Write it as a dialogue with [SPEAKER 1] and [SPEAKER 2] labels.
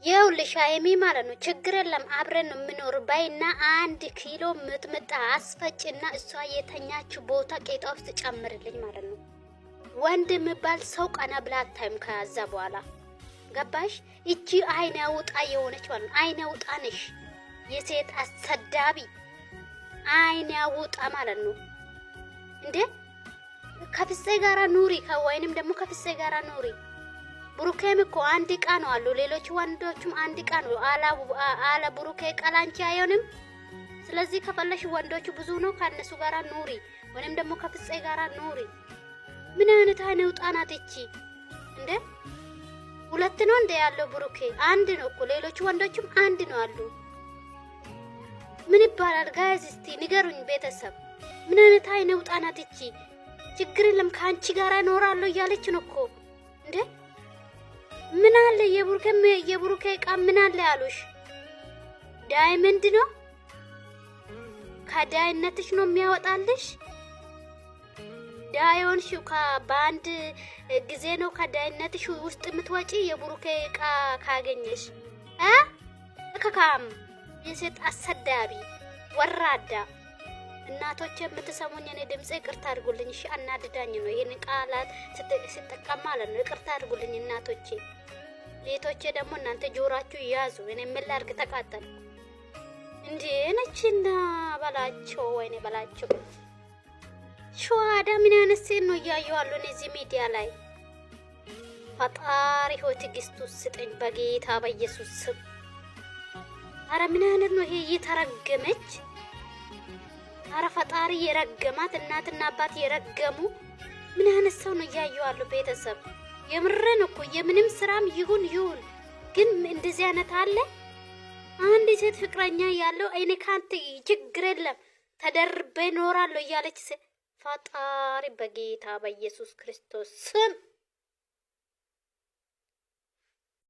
[SPEAKER 1] ይኸውልሽ ሀይሚ ማለት ነው ችግር የለም አብረን ነው የምኖር ባይና 1 ኪሎ ምጥምጣ አስፈጭና እሷ የተኛችው ቦታ ቄጧ ውስጥ ጨምርልኝ ማለት ነው። ወንድ የሚባል ሰው ቀና ብላ አታይም ከያዛ በኋላ ገባሽ? እቺ አይነ ውጣ የሆነች ማለት ነው። አይነ ውጣ ነሽ፣ የሴት አሰዳቢ አይነ ውጣ ማለት ነው። እንዴ ከፍፄ ጋራ ኑሪ ወይንም ደግሞ ከፍፄ ጋራ ኑሪ። ብሩኬም እኮ 1 ዕቃ ነው አሉ፣ ሌሎች ወንዶችም 1 ዕቃ ነው አለ ብሩኬ ቀላንቺ አይሆንም። ስለዚህ ከፈለሽ ወንዶቹ ብዙ ነው፣ ከነሱ ጋራ ኑሪ ወይንም ደግሞ ከፍፄ ጋራ ኑሪ። ምን አይነት አይነ ውጣ ናት እቺ እንዴ? 2 ነው እንደ ያለው ብሩኬ 1 ነው እኮ፣ ሌሎች ወንዶችም 1 ነው አሉ። ምን ይባላል ጋይስ? እስቲ ንገሩኝ ቤተሰብ፣ ምን አይነት አይነ ውጣ ናት እቺ? ችግር የለም ከአንቺ ጋራ እኖራለሁ እያለች ነው እኮ እንዴ። ምን አለ የብሩኬ ዕቃ ምን አለ ያሉሽ? ዳይመንድ ነው ከዳይነትሽ ነው የሚያወጣልሽ። ዳዮንሽ በአንድ ጊዜ ነው ከዳይነትሽ ውስጥ የምትወጪ የብሩኬ ዕቃ ካገኘሽ እከካም የሴት አሰዳቢ ወራዳ። እናቶች የምትሰሙኝ እኔ ድምጼ ይቅርታ አድርጉልኝ እሺ። አናድዳኝ ነው ይሄን ቃላት ስትጠቀም ማለት ነው። ይቅርታ አድርጉልኝ እናቶቼ። ሌቶቼ ደግሞ እናንተ ጆራችሁ ያዙ። እኔ ምን ላድርግ ተቃጠል እንዴ ነችና በላቸው። ወይኔ በላቸው ሸዋዳ ምን አይነት ሴት ነው እያየዋለሁ እዚህ ሚዲያ ላይ። ፈጣሪ ሆይ ትዕግስቱ ስጠኝ በጌታ በኢየሱስ ስም። አረ ምን አይነት ነው ይሄ? እየተረገመች አረ ፈጣሪ የረገማት እናትና አባት የረገሙ ምን አይነት ሰው ነው እያየዋለሁ ቤተሰብ። የምረን እኮ የምንም ስራም ይሁን ግን እንደዚህ አይነት አለ። አንድ ሴት ፍቅረኛ ያለው እኔ ካንተ ችግር የለም ተደርቤ እኖራለሁ እያለች ፈጣሪ በጌታ በኢየሱስ ክርስቶስ ስም